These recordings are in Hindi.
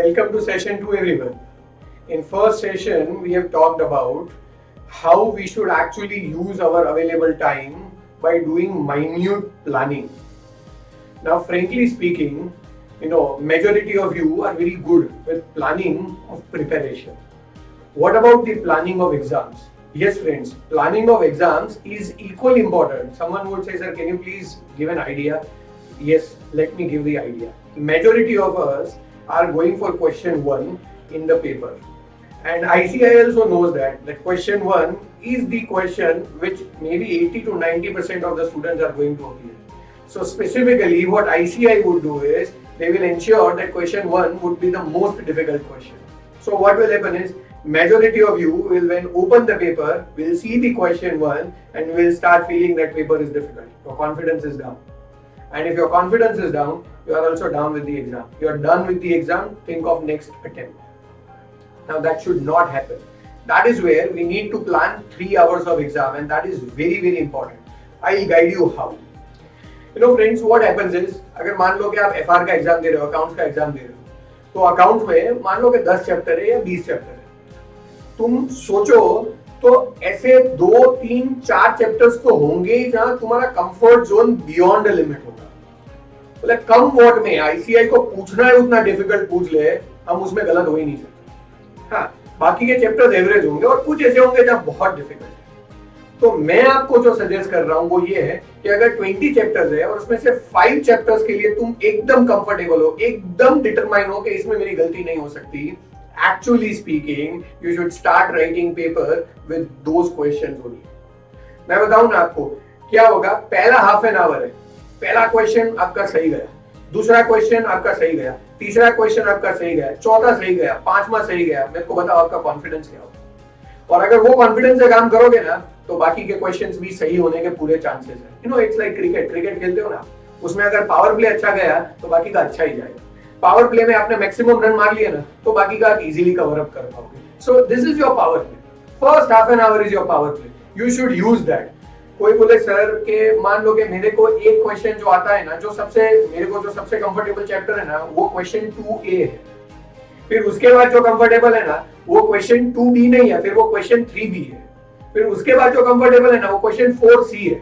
Welcome to session 2 everyone. In first session we have talked about how we should actually use our available time by doing minute planning. Now frankly speaking, majority of you are very good with planning of preparation. What about the planning of exams? Yes friends, planning of exams is equally important. Someone would say, sir, can you please give an idea? Yes, let me give the idea. Majority of us are going for question 1 in the paper. And ICI also knows that question 1 is the question which maybe 80 to 90% of the students are going to appear. So specifically what ICI would do is, they will ensure that question 1 would be the most difficult question. So what will happen is, majority of you will when open the paper, will see the question 1 and will start feeling that paper is difficult. Your confidence is down. And if your confidence is down, you are also down with the exam. You are done with the exam, think of next attempt. Now that should not happen. That is where we need to plan 3 hours of exam, and that is very very important. I will guide you how. Friends, what happens is, अगर मान लो कि आप FR का एग्जाम दे रहे हो, अकाउंट्स का एग्जाम दे रहे हो, तो अकाउंट्स में मान लो कि 10 चैप्टर है या 20 चैप्टर है। तुम सोचो तो ऐसे 2, 3, 4 चैप्टर्स तो होंगे ही जहां तुम्हारा कंफर्ट जोन बियॉन्ड लिमिट होगा। मतलब कम वर्ड में आईसीआई को पूछना है उतना डिफिकल्ट पूछ ले, हम उसमें गलत हो ही नहीं सकते। हाँ, बाकी के चैप्टर्स एवरेज होंगे और कुछ ऐसे होंगे जहां बहुत डिफिकल्ट है। तो मैं आपको जो सजेस्ट कर रहा हूं वो ये है कि अगर 20 चैप्टर्स है और उसमें से 5 चैप्टर्स के लिए तुम एकदम कंफर्टेबल हो, एकदम डिटरमाइन हो कि इसमें मेरी गलती नहीं हो सकती, actually speaking you should start writing paper with those questions only. मैं बताऊं ना आपको क्या होगा। पहला हाफ एन आवर है, पहला क्वेश्चन आपका सही गया, दूसरा क्वेश्चन आपका सही गया, तीसरा क्वेश्चन आपका सही गया, चौथा सही गया, पांचवा सही गया। मेरे को बताओ आपका कॉन्फिडेंस क्या होगा। और अगर वो कॉन्फिडेंस से काम करोगे ना तो बाकी के क्वेश्चंस भी सही होने के पूरे चांसेस है। इट्स लाइक क्रिकेट खेलते हो ना, उसमें अगर पावर प्ले अच्छा गया तो बाकी का अच्छा ही जाएगा। पावर प्ले में आपने मैक्सिमम रन मार लिए ना तो बाकी का आप इजीली कवर अप कर पाओगे। So this is your power play, first half an hour is your power play, you should use that. कोई बोले सर के मान लो कि मेरे को एक क्वेश्चन जो आता है ना, जो सबसे कंफर्टेबल चैप्टर है ना, वो क्वेश्चन 2A है। फिर उसके बाद जो कंफर्टेबल है ना वो क्वेश्चन 2B नहीं है, फिर वो क्वेश्चन 3B है। फिर उसके बाद जो कंफर्टेबल है ना वो क्वेश्चन 4C है।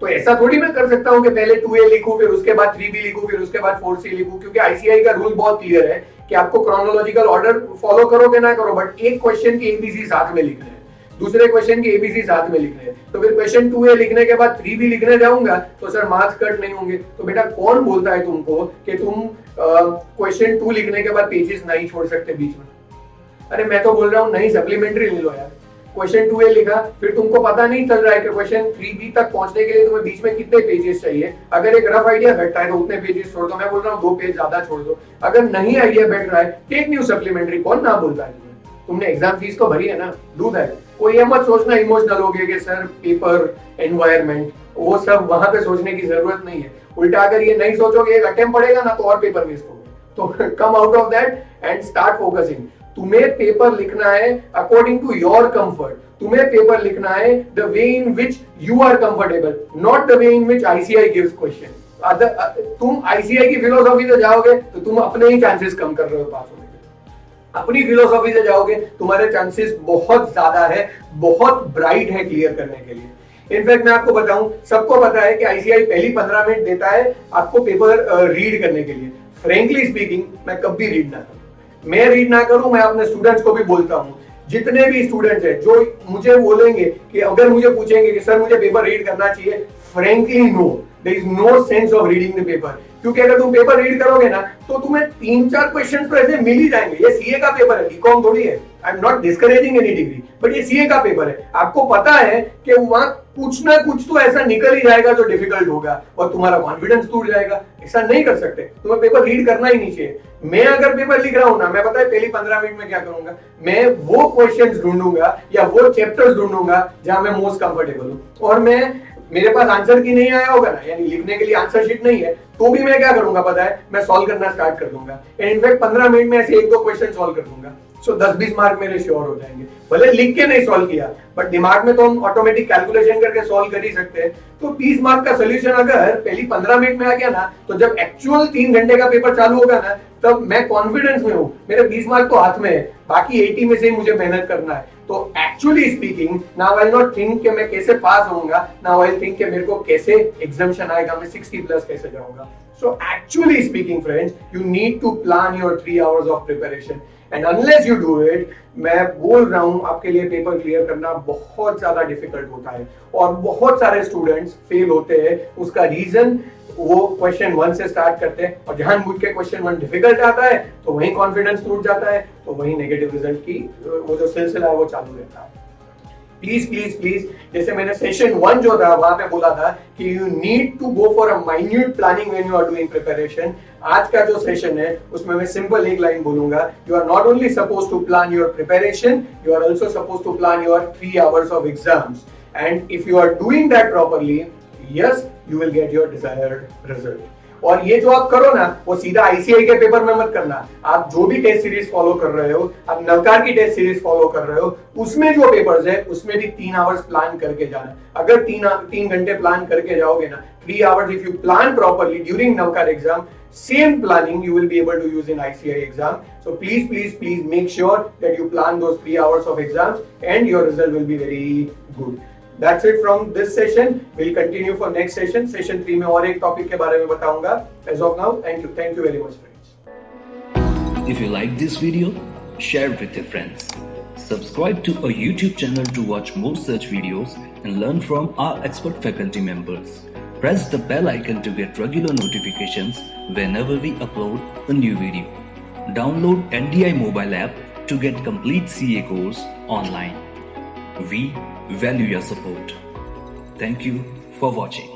तो ऐसा थोड़ी मैं कर सकता हूं कि पहले 2A लिखूं, फिर उसके बाद 3B लिखूं, फिर उसके बाद 4C लिखूं, क्योंकि आईसीआई का रूल बहुत क्लियर है कि आपको क्रोनोलॉजिकल ऑर्डर फॉलो करोगे ना करो, बट एक क्वेश्चन की ABC साथ में लिखना है, दूसरे क्वेश्चन की ABC साथ में लिखना है। तो फिर क्वेश्चन 2A लिखने के बाद 3B लिखने जाऊंगा तो सर मार्क्स कट नहीं होंगे। तो बेटा कौन बोलता है तुमको कि तुम क्वेश्चन 2 लिखने के बाद पेजेस नहीं छोड़ सकते बीच में? अरे मैं तो बोल रहा हूँ नहीं, सप्लीमेंट्री ले लो यार। क्वेश्चन 2A लिखा, फिर तुमको पता नहीं चल रहा है कि क्वेश्चन 3B तक पहुंचने के लिए तुम्हें बीच में कितने पेजेस चाहिए। अगर एक रफ आइडिया बैठता है तो उतने पेजेस छोड़ दो, मैं बोल रहा हूँ 2 पेज ज्यादा छोड़ दो। अगर नहीं आइडिया बैठ रहा है, टेक न्यू सप्लीमेंट्री, कौन ना बोलता है तुम्हें? तुमने एग्जाम फीस तो भरी है ना, डू दैट। कोई ये मत सोचना इमोशनल हो गए कि सर पेपर, एनवायरमेंट, वो सब वहां पे सोचने की जरूरत नहीं है। उल्टा अगर ये नहीं सोचोगे एक अटेम्प्ट पड़ेगा ना तो और पेपर वेस्ट हो गए। तो come out of that and start focusing. तुम्हें पेपर लिखना है अकॉर्डिंग टू योर कंफर्ट, तुम्हें पेपर लिखना है the way in which you are comfortable, not the way in which ICI gives question. तुम आईसीआई की फिलोसॉफी से जाओगे तो तुम अपने ही चांसेस कम कर रहे हो पास होने के। अपनी फिलोसॉफी से जाओगे तुम्हारे चांसेस बहुत ज्यादा है, बहुत ब्राइट है क्लियर करने के लिए। इनफैक्ट मैं आपको बताऊं, सबको पता है कि आईसीआई पहली 15 मिनट देता है आपको पेपर रीड करने के लिए। फ्रेंकली स्पीकिंग मैं कभी रीड ना करूं, मैं रीड ना करूं। मैं अपने स्टूडेंट्स को भी बोलता हूं, जितने भी स्टूडेंट्स हैं जो मुझे बोलेंगे कि अगर मुझे पूछेंगे कि सर मुझे पेपर रीड करना चाहिए, frankly no, there is no sense of reading the paper. क्योंकि अगर तुम पेपर रीड करोगे ना तो तुम्हें 3-4 क्वेश्चन तो ऐसे मिल ही जाएंगे। ये सीए का पेपर है, बीकॉम थोड़ी है। I am not discouraging any degree, but ये सीए का पेपर है। आपको पता है कि वहां कुछ ना कुछ तो ऐसा निकल ही जाएगा जो डिफिकल्ट होगा और तुम्हारा कॉन्फिडेंस टूट जाएगा। ऐसा नहीं कर सकते, तुम्हें पेपर रीड करना ही नहीं चाहिए। मैं अगर पेपर लिख रहा हूं ना, मैं पता है पहली 15 मिनट में क्या करूंगा, मैं वो क्वेश्चंस ढूंढूंगा या वो चैप्टर्स ढूंढूंगा जहां मैं मोस्ट कंफर्टेबल हूं। और मेरे पास आंसर की नहीं आया होगा ना, यानी लिखने के लिए आंसर शीट नहीं है, तो भी मैं क्या करूंगा पता है, मैं सॉल्व करना स्टार्ट कर दूंगा। इनफैक्ट 15 मिनट में ऐसे 1-2 क्वेश्चन सॉल्व कर दूंगा। सो 10-20 मार्क मेरे श्योर हो जाएंगे। भले लिख के नहीं सॉल्व किया, बट दिमाग में तो हम ऑटोमेटिक कैलकुलेशन करके सॉल्व कर ही सकते हैं। तो 30 मार्क का सोल्यूशन अगर पहली 15 मिनट में आ गया ना, तो जब एक्चुअल 3 घंटे का पेपर चालू होगा ना, तब मैं कॉन्फिडेंस में हूँ, मेरे 20 मार्क तो हाथ में है, बाकी 80 में से ही मुझे मेहनत करना है। तो actually speaking, now I not think कि मैं कैसे पास होऊंगा, नाउ आई थिंक कि मेरे को कैसे एग्जामिशन आएगा, मैं 60 प्लस कैसे जाऊंगा। So actually speaking friends, you need to plan your 3 hours of preparation and unless you do it, मैं बोल रहा हूं आपके लिए पेपर क्लियर करना बहुत ज्यादा डिफिकल्ट होता है और बहुत सारे स्टूडेंट्स फेल होते हैं। उसका रीजन वो क्वेश्चन 1 से स्टार्ट करते हैं और जानबूझ के क्वेश्चन 1 डिफिकल्ट आता है तो वहीं कॉन्फिडेंस टूट जाता है, तो वहीं नेगेटिव रिजल्ट की वो जो सिलसिला है वो चालू रहता है। प्लीज प्लीज प्लीज, जैसे मैंने सेशन 1 जो था वहां पे बोला था कि you need to go for a minute planning when you are doing preparation. आज का जो सेशन है उसमें मैं सिंपल एक लाइन बोलूंगा, you are not only suppose to plan your preparation, you are also suppose to plan your 3 hours of exams and if you are doing that properly, yes you will get your desired result. और ये जो आप करो ना, वो सीधा आईसीआई के पेपर में मत करना। आप जो भी टेस्ट सीरीज फॉलो कर रहे हो, आप नवकार की टेस्ट सीरीज फॉलो कर रहे हो, उसमें जो पेपर्स है उसमें भी 3 hours प्लान करके जाना। अगर 3 घंटे प्लान करके जाओगे ना, 3 hours if you plan properly during Navkar exam, same planning you will be able to use in ICI exam. So please make sure that you plan those 3 hours of exams and your result will be very good. That's it from this session. We'll continue for next session. Session 3 में और एक टॉपिक के बारे में बताऊंगा. As of now, thank you very much friends. If you like this video, share it with your friends. Subscribe to our YouTube channel to watch more such videos and learn from our expert faculty members. Press the bell icon to get regular notifications whenever we upload a new video. Download NDI mobile app to get complete CA course online. We value your support. Thank you for watching.